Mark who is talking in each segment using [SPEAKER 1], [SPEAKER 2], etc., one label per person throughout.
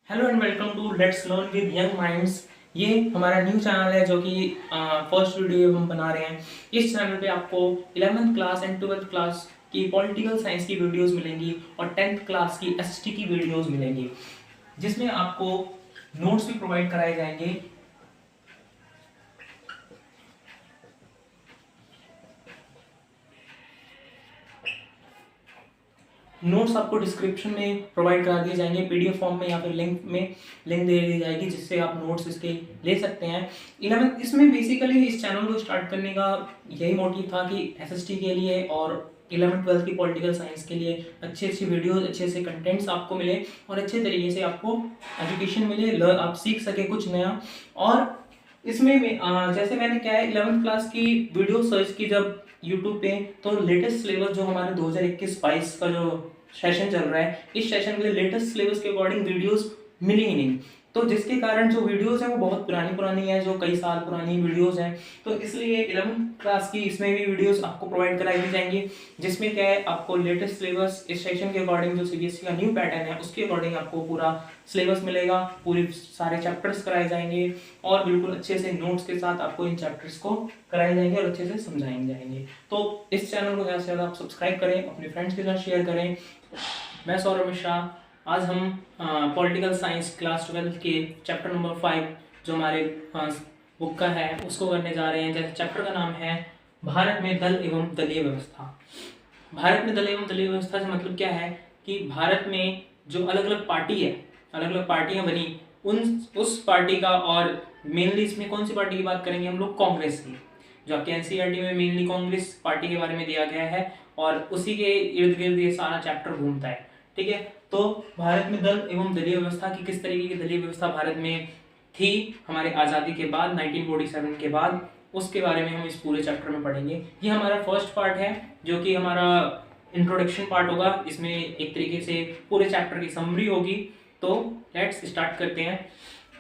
[SPEAKER 1] Hello and welcome to let's learn with young minds. ये हमारा new channel है जो कि फर्स्ट वीडियो हम बना रहे हैं। इस चैनल पे आपको 11th class and 12th class की पॉलिटिकल साइंस की वीडियोस मिलेंगी और 10th क्लास की एसटी की वीडियोस मिलेंगी, जिसमें आपको नोट्स भी प्रोवाइड कराए जाएंगे। नोट्स आपको डिस्क्रिप्शन में प्रोवाइड करा दिए जाएंगे पीडीएफ फॉर्म में या फिर लिंक दे दी जाएगी, जिससे आप नोट्स इसके ले सकते हैं। 11 इसमें बेसिकली इस चैनल को स्टार्ट करने का यही मोटिव था कि एसएसटी के लिए और 11th-12th की पॉलिटिकल साइंस के लिए अच्छी वीडियोस, अच्छे से कंटेंट्स आपको मिले और अच्छे तरीके से आपको एजुकेशन मिले, आप सीख सके कुछ नया। और इसमें जैसे मैंने क्या है 11th क्लास की वीडियो सर्च की जब यूट्यूब पे, तो लेटेस्ट सिलेबस जो हमारे 2021-22 का जो सेशन चल रहा है, इस सेशन के लिए लेटेस्ट सिलेबस के अकॉर्डिंग वीडियोस मिली ही नहीं। तो जिसके कारण जो वीडियोस हैं वो बहुत पुरानी है, जो कई साल पुरानी वीडियोस हैं। तो इसलिए 11th क्लास की इसमें भी वीडियोस आपको प्रोवाइड कराई दी जाएंगी, जिसमें क्या है आपको लेटेस्ट सिलेबस इस सेशन के अकॉर्डिंग, जो सीबीएसई का न्यू पैटर्न है उसके अकॉर्डिंग आपको पूरा सिलेबस मिलेगा, पूरे सारे चैप्टर्स कराए जाएंगे और बिल्कुल अच्छे से नोट्स के साथ आपको इन चैप्टर्स को कराए जाएंगे और अच्छे से समझाए जाएंगे। तो इस चैनल को ज़्यादा से ज़्यादा आप सब्सक्राइब करें, अपने फ्रेंड्स के साथ शेयर करें। मैं सौरभ मिश्रा। आज हम पॉलिटिकल साइंस क्लास 12 के चैप्टर नंबर 5 जो हमारे बुक का है उसको करने जा रहे हैं। जैसे चैप्टर का नाम है भारत में दल एवं दलीय व्यवस्था। भारत में दल एवं दलीय व्यवस्था से मतलब क्या है कि भारत में जो अलग अलग पार्टी है, अलग अलग पार्टियां बनी, उस पार्टी का, और मेनली इसमें कौन सी पार्टी की बात करेंगे हम लोग, कांग्रेस की। जो आपके एनसीईआरटी में मेनली कांग्रेस पार्टी के बारे में दिया गया है और उसी के इर्द गिर्द ये सारा चैप्टर घूमता है। ठीक है, तो भारत में दल एवं दलीय व्यवस्था की, किस तरीके की दलीय व्यवस्था भारत में थी हमारे आज़ादी के बाद, 1947 के बाद, उसके बारे में हम इस पूरे चैप्टर में पढ़ेंगे। ये हमारा फर्स्ट पार्ट है जो कि हमारा इंट्रोडक्शन पार्ट होगा। इसमें एक तरीके से पूरे चैप्टर की समरी होगी। तो लेट्स स्टार्ट करते हैं।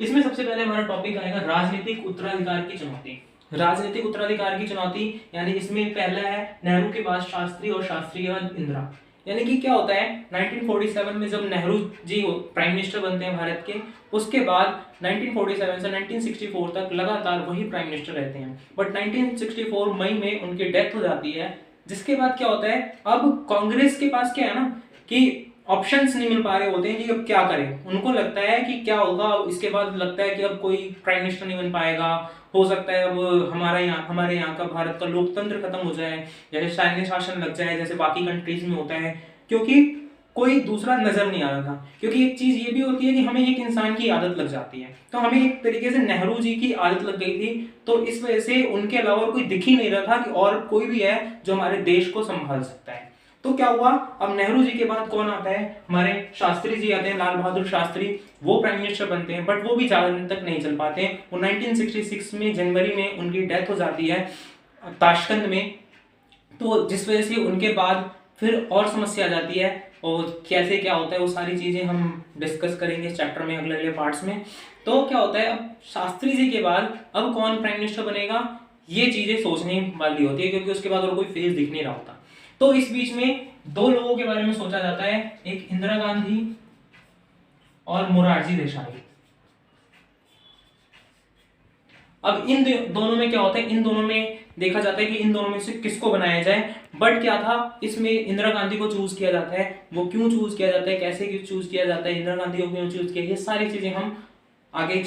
[SPEAKER 1] इसमें सबसे पहले हमारा टॉपिक आएगा राजनीतिक उत्तराधिकार की चुनौती। राजनीतिक उत्तराधिकार की चुनौती यानी इसमें पहला है नेहरू के बाद शास्त्री और शास्त्री के बाद इंदिरा। यानी कि क्या होता है 1947 में जब नेहरू जी प्राइम मिनिस्टर बनते हैं भारत के, उसके बाद 1947 से 1964 तक लगातार वही प्राइम मिनिस्टर रहते हैं। बट 1964 मई में उनकी डेथ हो जाती है, जिसके बाद क्या होता है, अब कांग्रेस के पास क्या है ना कि ऑप्शंस नहीं मिल पा रहे होते हैं कि अब क्या करें। उनको लगता है कि क्या होगा, इसके बाद लगता है कि अब कोई प्राइम मिनिस्टर नहीं बन पाएगा, हो सकता है अब हमारे यहाँ का भारत का लोकतंत्र खत्म हो जाए, जैसे सैन्य शासन लग जाए जैसे बाकी कंट्रीज में होता है, क्योंकि कोई दूसरा नजर नहीं आ रहा था। क्योंकि एक चीज ये भी होती है कि हमें एक इंसान की आदत लग जाती है, तो हमें एक तरीके से नेहरू जी की आदत लग गई थी। तो इस वजह से उनके अलावा कोई दिख ही नहीं रहा था कि और कोई भी है जो हमारे देश को संभाल सकता है। तो क्या हुआ, अब नेहरू जी के बाद कौन आता है, हमारे शास्त्री जी आते हैं, लाल बहादुर शास्त्री। वो प्राइम मिनिस्टर बनते हैं, बट वो भी ज्यादा दिन तक नहीं चल पाते हैं। वो 1966 में जनवरी में उनकी डेथ हो जाती है ताशकंद में। तो जिस वजह से उनके बाद फिर और समस्या आ जाती है, और कैसे क्या होता है वो सारी चीजें हम डिस्कस करेंगे इस चैप्टर में अगले अगले पार्ट्स में। तो क्या होता है, अब शास्त्री जी के बाद अब कौन प्राइम मिनिस्टर बनेगा, ये चीजें सोचने वाली होती है, क्योंकि उसके बाद और कोई फेस दिख नहीं रहा होता। तो इस बीच में दो लोगों के बारे में सोचा जाता है, एक इंदिरा गांधी और मोरारजी देसाई। अब इन दोनों में क्या होता है, इन दोनों में देखा जाता है कि इन दोनों में से किसको बनाया जाए। बट क्या था, इसमें इंदिरा गांधी को चूज किया जाता है। वो क्यों चूज किया जाता है, कैसे क्यों चूज किया जाता है, इंदिरा गांधी को क्यों चूज किया, ये सारी चीजें हम आगे इस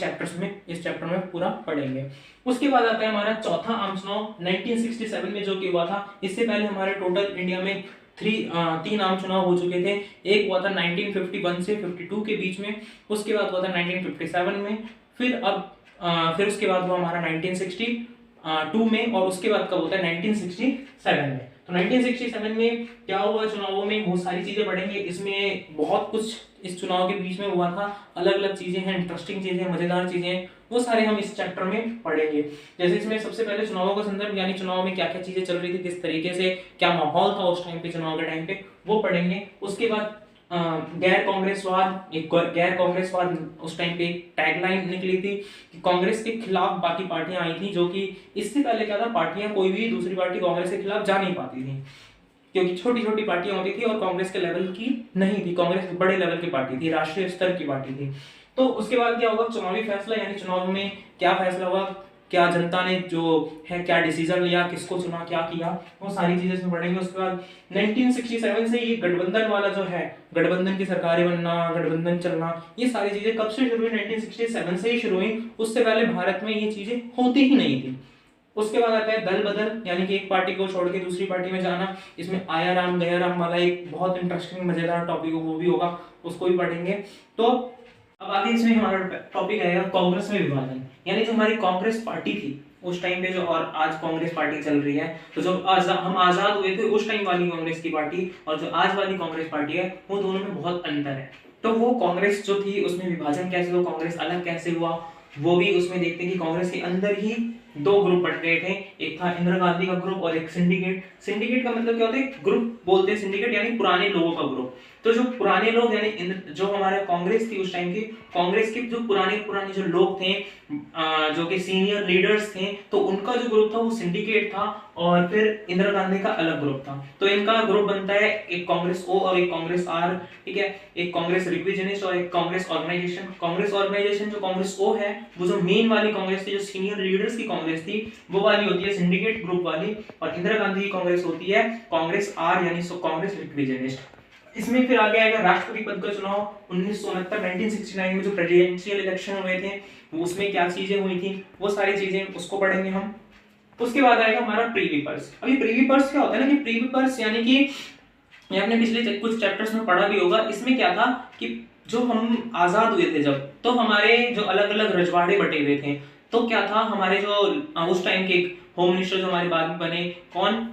[SPEAKER 1] चैप्टर में पूरा पढ़ेंगे। उसके बाद आता है हमारा चौथा आम चुनाव 1967 में जो कि हुआ था। इससे पहले हमारे टोटल इंडिया में तीन आम चुनाव हो चुके थे। एक हुआ था 1951 से 52 के बीच में, उसके बाद हुआ था 1957 में, फिर उसके बाद हुआ हमारा 1962 में, और उसके बाद कब होता है 1967 में। तो 1967 में क्या हुआ चुनावों में, बहुत सारी चीजें पढ़ेंगे। इसमें बहुत कुछ इस चुनाव के बीच में हुआ था, अलग अलग चीजें हैं, इंटरेस्टिंग चीजें, मजेदार चीजें, वो सारे हम इस चैप्टर में पढ़ेंगे। जैसे इसमें सबसे पहले चुनावों का संदर्भ, यानी चुनाव में क्या क्या चीजें चल रही थी, किस तरीके से क्या माहौल था उस टाइम पे, चुनाव के टाइम पे, वो पढ़ेंगे। उसके बाद गैर कांग्रेसवाद उस टाइम पे टैगलाइन निकली थी कि कांग्रेस के खिलाफ बाकी पार्टियां आई थी, जो कि इससे पहले क्या था, पार्टियां कोई भी दूसरी पार्टी कांग्रेस के खिलाफ जा नहीं पाती थी, क्योंकि छोटी छोटी पार्टियां होती थी और कांग्रेस के लेवल की नहीं थी। कांग्रेस बड़े लेवल की पार्टी थी, राष्ट्रीय स्तर की पार्टी थी। तो उसके बाद क्या होगा, चुनावी फैसला, यानी चुनाव में क्या फैसला हुआ, क्या जनता ने जो है क्या डिसीजन लिया, किसको चुना, क्या किया, वो सारी चीजें इसमें पढ़ेंगे। उसके बाद 1967 से ये गठबंधन वाला जो है, गठबंधन की सरकारें बनना, गठबंधन चलना, ये सारी चीजें कब से शुरू हुई, 1967 से ही शुरू हुई। उससे पहले भारत में ये चीजें होती ही नहीं थी। उसके बाद आता है दल बदल, यानी कि एक पार्टी को छोड़ के दूसरी पार्टी में जाना। इसमें आया राम गया राम वाला एक बहुत इंटरेस्टिंग मजेदार टॉपिक वो भी होगा, उसको भी पढ़ेंगे। तो अब आगे इसमें हमारा टॉपिक आएगा कांग्रेस में विभाजन, यानी जो हमारी कांग्रेस पार्टी थी उस टाइम पे जो, और आज कांग्रेस पार्टी चल रही है, तो जो हम आजाद हुए थे उस टाइम वाली कांग्रेस की पार्टी और जो आज वाली कांग्रेस पार्टी है, वो दोनों में बहुत अंतर है। तो वो कांग्रेस जो थी उसमें विभाजन कैसे हुआ, कांग्रेस अलग कैसे हुआ, वो भी उसमें देखते हैं कि कांग्रेस के अंदर ही दो ग्रुप बट गए थे, एक था इंदिरा गांधी का ग्रुप और एक सिंडिकेट। सिंडिकेट का मतलब क्या होता है, ग्रुप बोलते हैं सिंडिकेट, यानी पुराने लोगों का ग्रुप। तो जो पुराने लोग, यानी जो हमारे कांग्रेस थी उस टाइम की, कांग्रेस के जो पुराने पुराने जो लोग थे, जो कि सीनियर लीडर्स थे, तो उनका जो ग्रुप था वो सिंडिकेट था, और फिर इंदिरा गांधी का अलग ग्रुप था। तो इनका ग्रुप बनता है एक कांग्रेस ओ और एक कांग्रेस आर, ठीक है, एक कांग्रेस रिविजनिस्ट और एक कांग्रेस ऑर्गेनाइजेशन। कांग्रेस ऑर्गेनाइजेशन जो कांग्रेस ओ है, वो जो मेन वाली कांग्रेस थी, जो सीनियर लीडर्स की कांग्रेस थी, वो वाली होती है सिंडिकेट ग्रुप वाली, और इंदिरा गांधी की कांग्रेस होती है कांग्रेस आर, यानी कांग्रेस रिविजनिस्ट। इसमें फिर आगे आएगा राष्ट्रपति पद का चुनाव 1969 में जो प्रेसिडेंशियल इलेक्शन हुए थे, उसमें क्या चीजें हुई थी, वो सारी चीजें उसको पढ़ेंगे हम। उसके बाद आएगा हमारा प्रीवी पर्स। अभी प्रीवी पर्स क्या होता है ना, कि प्रीवी पर्स यानी कि ये आपने पिछले कुछ चैप्टर्स में पढ़ा भी होगा। इसमें क्या था कि जो हम आजाद हुए थे जब, तो हमारे जो अलग अलग रजवाड़े बटे हुए थे, तो क्या था, हमारे जो उस टाइम के होम मिनिस्टर जो हमारे बाद में बने, कौन,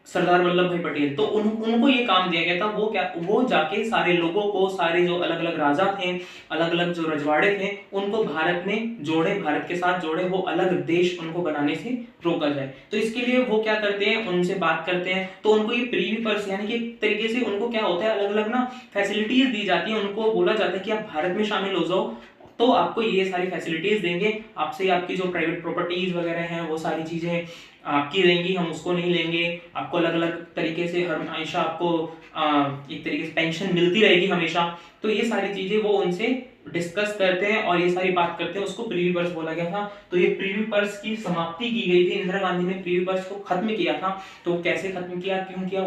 [SPEAKER 1] सरदार वल्लभ भाई पटेल, तो उनको ये काम दिया गया था, वो क्या, वो जाके सारे लोगों को, सारे जो अलग अलग राजा थे, अलग अलग जो रजवाड़े थे, उनको भारत में जोड़े, भारत के साथ जोड़े, वो अलग देश उनको बनाने से रोका जाए। तो इसके लिए वो क्या करते हैं, उनसे बात करते हैं, तो उनको ये प्रीवी पर्स, यानी कि एक तरीके से उनको क्या होता है, अलग अलग ना फैसिलिटीज दी जाती है, उनको बोला जाता है कि आप भारत में शामिल हो जाओ, तो आपको ये सारी फैसिलिटीज देंगे, आपसे आपकी जो प्राइवेट प्रॉपर्टीज वगैरह हैं वो सारी चीजें आपकी रहेंगी, हम उसको नहीं लेंगे, आपको अलग अलग तरीके से हमेशा आपको एक तरीके से पेंशन मिलती रहेगी हमेशा। तो ये सारी चीजें वो उनसे डिस्कस करते हैं और ये सारी बात करते हैं, उसको प्रीवी पर्स बोला गया था। तो ये प्रीवी पर्स की समाप्ति की गई थी, इंदिरा गांधी ने प्रीवी पर्स को खत्म किया था। तो कैसे खत्म किया, क्यों किया,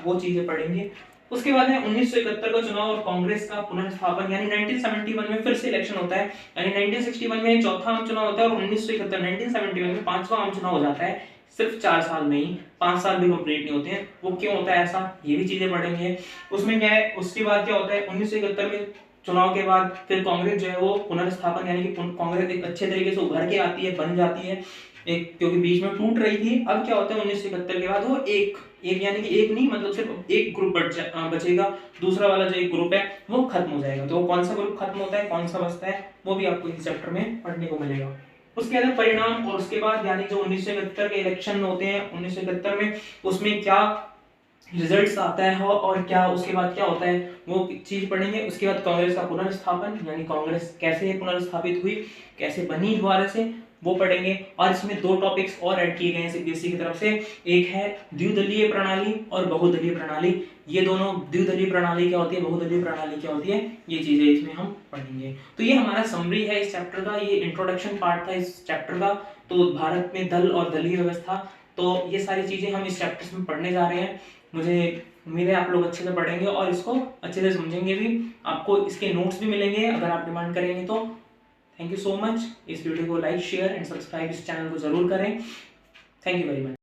[SPEAKER 1] वो चीजें पढ़ेंगे। उसके बाद है 1971 का चुनाव और कांग्रेस का पुनर्स्थापन, यानी 1971 में फिर से इलेक्शन होता है, यानी 1961 में चौथा आम चुनाव होता है और 1971 में पांचवा आम चुनाव हो जाता है, सिर्फ 4 साल में ही, 5 साल भी कंप्लीट नहीं होते हैं। वो क्यों होता है ऐसा, ये भी चीजें पढ़ेंगे। उसमें क्या है, उसके बाद क्या होता है, 1971 में चुनाव के बाद फिर कांग्रेस जो है वो पुनर्स्थापन, यानी कि कांग्रेस एक अच्छे तरीके से उभर के आती है, बन जाती है एक, क्योंकि बीच में टूट रही थी। अब क्या होता है 1971 के बाद वो एक यानी कि एक नहीं, मतलब सिर्फ एक ग्रुप बचेगा, दूसरा वाला जो एक ग्रुप है वो खत्म हो जाएगा। तो कौन सा ग्रुप खत्म होता है, कौन सा बचता है, वो भी आपको इस चैप्टर में पढ़ने को मिलेगा। उसके बाद परिणाम, और उसके बाद यानी जो 1971 के इलेक्शन होते हैं 1971 में, उसमें क्या रिजल्ट्स आता है और क्या उसके बाद क्या होता है, वो चीज पढ़ेंगे। उसके बाद कांग्रेस का पुनर्स्थापन, यानी कांग्रेस कैसे पुनर्स्थापित हुई, कैसे बनी दोबारा से, वो पढ़ेंगे। और इसमें 2 टॉपिक्स और ऐड किए गए हैं सीबीएसई की तरफ से, एक है द्विदलीय प्रणाली और बहुदलीय प्रणाली। ये दोनों, द्विदलीय प्रणाली क्या होती है, बहुदलीय प्रणाली क्या होती है, ये चीजें इसमें हम पढ़ेंगे। तो ये हमारा समरी है इस चैप्टर का, ये इंट्रोडक्शन पार्ट था इस चैप्टर का। तो भारत में दल और दलीय व्यवस्था, तो ये सारी चीजें हम इस चैप्टर में पढ़ने जा रहे हैं। मुझे उम्मीद है आप लोग अच्छे से पढ़ेंगे और इसको अच्छे से समझेंगे भी। आपको इसके नोट्स भी मिलेंगे अगर आप डिमांड करेंगे तो। Thank you so much. इस वीडियो को लाइक, शेयर एंड सब्सक्राइब इस चैनल को जरूर करें। Thank you very much.